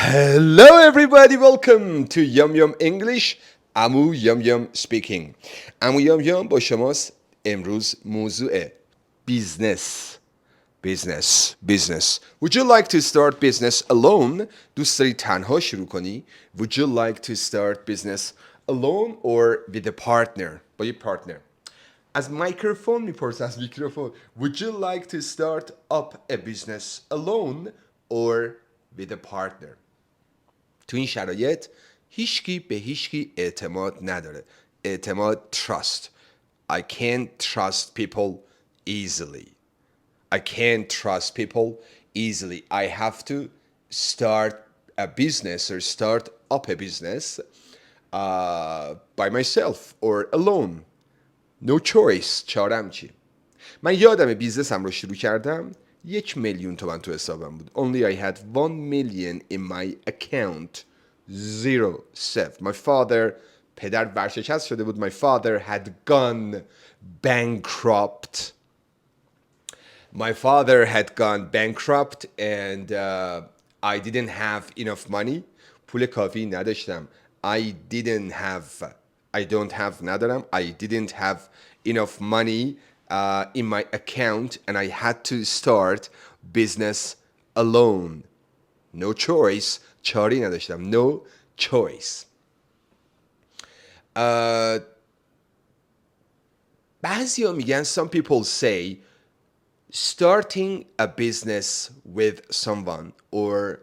Hello everybody, welcome to Yum Yum English. امو Yum Yum speaking. امو Yum Yum با شماست. امروز موضوع business. Would you like to start business alone? دوست داری تنها شروع کنی؟ Would you like to start business alone or with a partner? با یه partner. از میکروفون میپرس از میکروفون. Would you like to start up a business alone or with a partner? تو این شرایط هیچکی به هیچکی اعتماد نداره. اعتماد trust. I can't trust people easily. I can't trust people easily. I have to start a business or start up a business by myself or alone. No choice. چارم چی؟ من یادم بیزنسم رو شروع کردم 1,000,000 تومن تو حسابم بود. Only I had 1,000,000 in my account. Zero saved. My father پدر ورشکست شده بود. My father had gone bankrupt. My father had gone bankrupt and I didn't have enough money. پول کافی نداشتم. I don't have ندارم. I didn't have enough money in my account and I had to start business alone. No choice. چاری نداشتم. No choice. بعضیا میگن some people say starting a business with someone or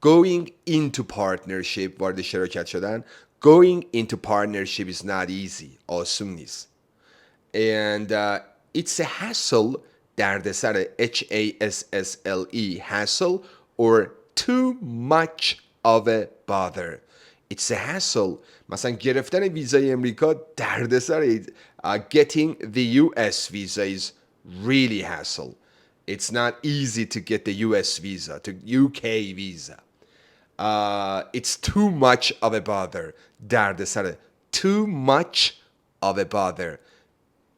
going into partnership وارد شراکت شدن going into partnership is not easy آسون نیست and it's a hassle دردسر HASSLE hassle or too much of a bother it's a hassle مثلا گرفتن ویزای امریکا دردسر getting the US visa is really hassle. It's not easy to get the US visa, to UK visa. It's too much of a bother. دردسره. Too much of a bother.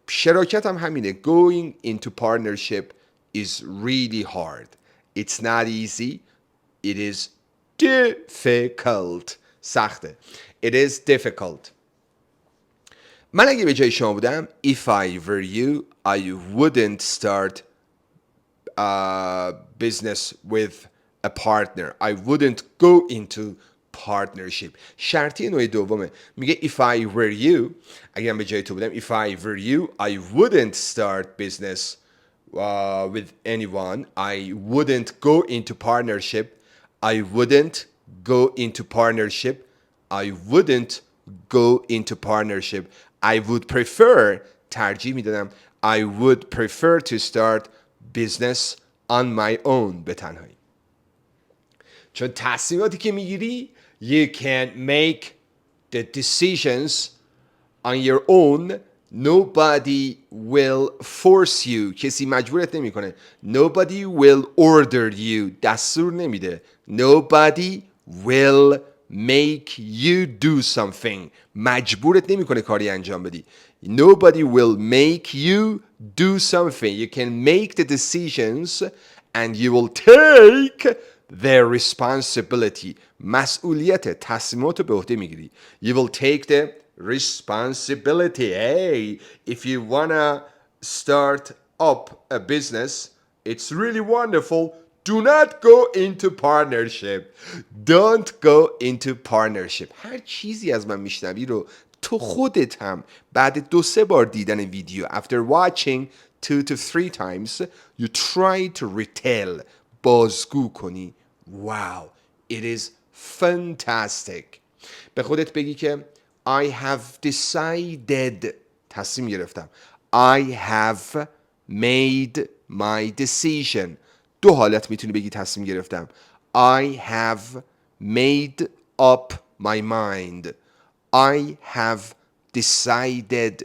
شراکت هم همینه. Going into partnership is really hard. It's not easy. It is difficult. سخته. It is difficult. من اگه به جای شما بودم if I were you I wouldn't start business with a partner. I wouldn't go into partnership. شرطی نوع دومه. میگه if I were you اگه من به جای تو بودم if I were you I wouldn't start business with anyone. I wouldn't go into partnership. I wouldn't go into partnership. I wouldn't go into partnership. I would prefer ترجیح میدادم I would prefer to start business on my own به تنهایی چون تصمیماتی که میگیری you can't make the decisions on your own. Nobody will force you. کسی مجبورت نمیکنه. Nobody will order you. دستور نمیده. Nobody will make you do something. مجبورت نمیکنه کاری انجام بدی. Nobody will make you do something. You can make the decisions and you will take the responsibility. مسئولیت تصمیمات رو به عهده میگیری. You will take the responsibility. Hey, if you wanna start up a business, it's really wonderful. Do not go into partnership. Don't go into partnership. هر چیزی از من میشنوی رو تو خودت هم بعد 2-3 بار دیدن ویدیو after watching 2 to 3 times you try to retell بازگو کنی. Wow, it is fantastic. به خودت بگی که I have decided تصمیم گرفتم I have made my decision. 2 حالت میتونی بگی تصمیم گرفتم I have made up my mind. I have decided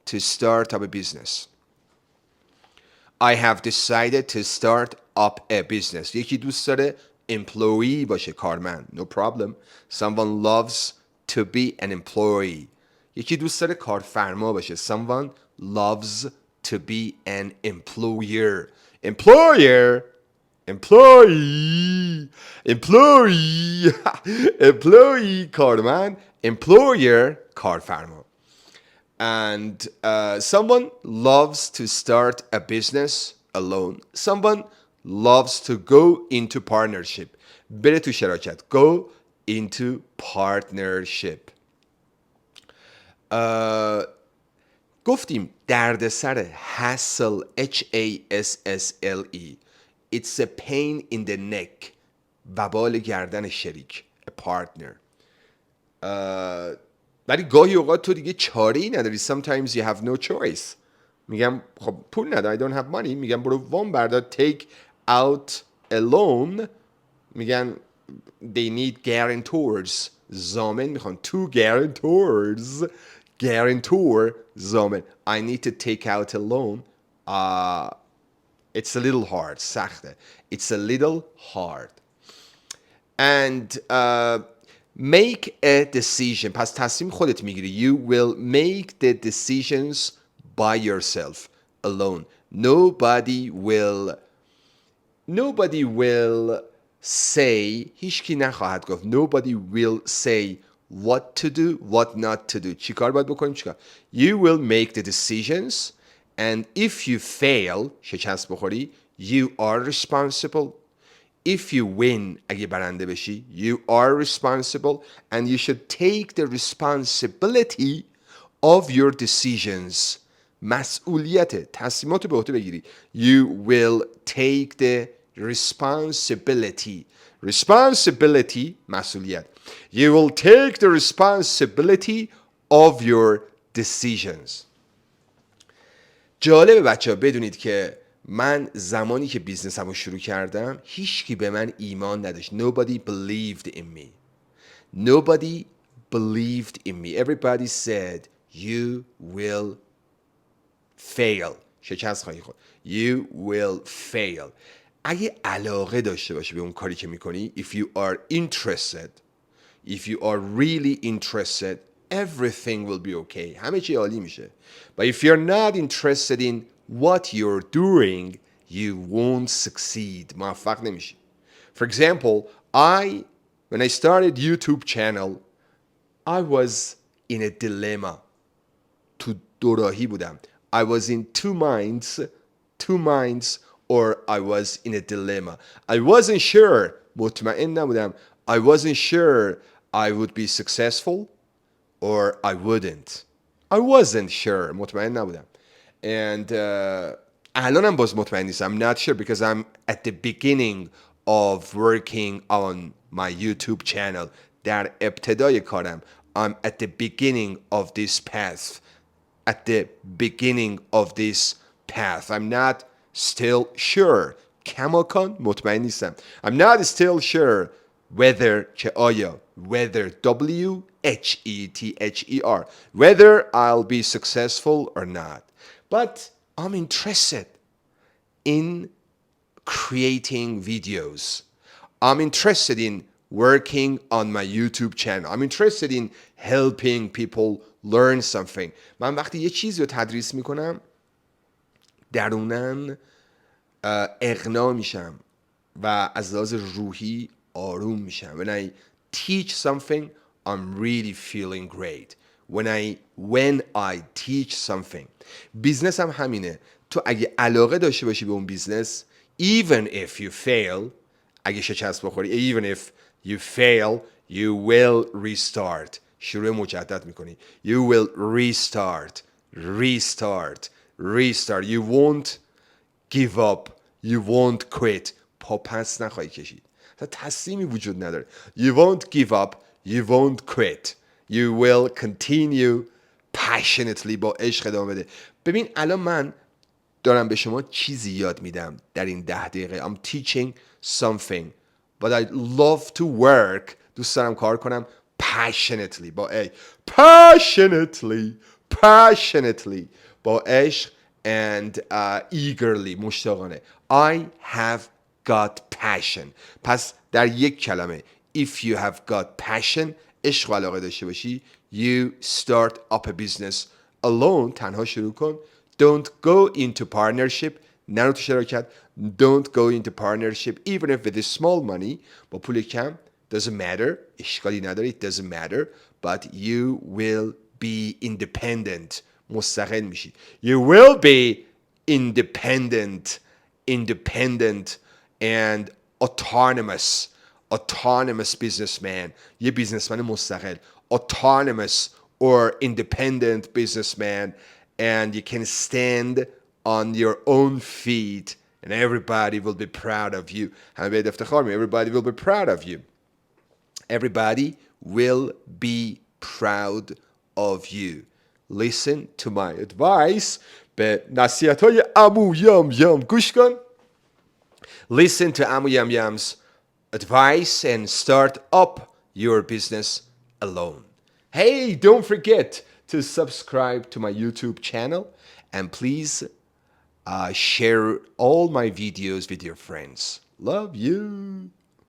to start up a business. I have decided to start up a business. یکی دوست داره employee باشه کارمند. No problem. Someone loves to be an employee. یکی دوست داره کارفرما باشه. Someone loves to be an employer. Employer employee employee employee کارمند employer کارفرما and someone loves to start a business alone. Someone loves to go into partnership. بره تو شراکت. Go into partnership. گفتیم دردسر hassle Hassle it's a pain in the neck وبال گردن شریک a partner. ولی گاهی اوقات تو دیگه چاره‌ای نداری. Sometimes you have no choice. میگم خب پول ندارم I don't have money. میگم برو وام بردار take out a loan. میگن they need guarantors. ضامن میخوان two guarantors. Guarantor ضامن. I need to take out a loan. It's a little hard. سخته. It's a little hard. And make a decision. پس تصمیم خودت میگیری. You will make the decisions by yourself alone. Nobody will say. هیچکی نخواهد گفت. Nobody will say what to do, what not to do. چی کار باید بکنیم چی کار. You will make the decisions and if you fail شکست بخوری you are responsible. If you win اگه برنده بشی you are responsible and you should take the responsibility of your decisions. مسئولیت تصمیمات رو به عهده بگیری. You will take the responsibility. Responsibility مسئولیت. You will take the responsibility of your decisions. جالبه بچه ها بدونید که من زمانی که بیزنسمو شروع کردم هیچکی به من ایمان نداشت. Nobody believed in me. Nobody believed in me. Everybody said you will fail. شکست خواهی خورد. You will fail. اگه علاقه داشته باشی به اون کاری که میکنی if you are interested, if you are really interested, everything will be okay. همه چی عالی میشه. But if you're not interested in what you're doing, you won't succeed. موفق نمیشی. For example, when I started YouTube channel, I was in a dilemma. تو دوراهی بودم. I was in two minds or I was in a dilemma. I wasn't sure. مطمئن نبودم. I wasn't sure I would be successful or I wouldn't. I wasn't sure. مطمئن نبودم. And الانم باز مطمئن نیستم. I'm not sure because I'm at the beginning of working on my YouTube channel. در ابتدای کارم. I'm at the beginning of this path. At the beginning of this path. I'm not still sure. کماکان مطمئن نیستم. I'm not still sure whether که آیا whether W-H-E-T-H-E-R whether I'll be successful or not. But I'm interested in creating videos. I'm interested in working on my YouTube channel. I'm interested in helping people learn something. من وقتی یه چیزی رو تدریس میکنم درونن اغنا میشم و از لحاظ روحی آروم میشم. When I teach something, I'm really feeling great. When I teach something. بیزنس هم همینه. تو اگه علاقه داشته باشی به اون بیزنس even if you fail اگه شکست بخوری even if you fail you will restart. شروع مجدد میکنی. You will restart. You won't give up. You won't quit. پا پس نخواهی کشید. تصمیمی وجود نداره. You won't give up. You won't quit. You will continue passionately. با عشق ادامه بده. ببین الان من دارم به شما چیزی یاد میدم در این 10 دقیقه. I'm teaching something. But I love to work. دوست دارم کار کنم passionately. با A. Passionately. با عشق and eagerly. مشتاقانه. I have got passion. پس در یک کلمه if you have got passion عشق و علاقه داشته باشی you start up a business alone. تنها شروع کن. Don't go into partnership. نرو تو شراکت. Don't go into partnership even if with a small money. با پول کم doesn't matter. اشکالی نداره. It doesn't matter. But you will be independent. مستقل میشی. You will be independent and autonomous businessman. یه بیزنسمن مستقل. Autonomous or independent businessman, and you can stand on your own feet and everybody will be proud of you. همه باید افتخار می. Everybody will be proud of you. Everybody will be proud of you. Listen to my advice. به نصیحت‌های عمو یم یم گوش کن. Listen to Amu Yam Yam's advice and start up your business alone. Hey, don't forget to subscribe to my YouTube channel and please share all my videos with your friends. Love you.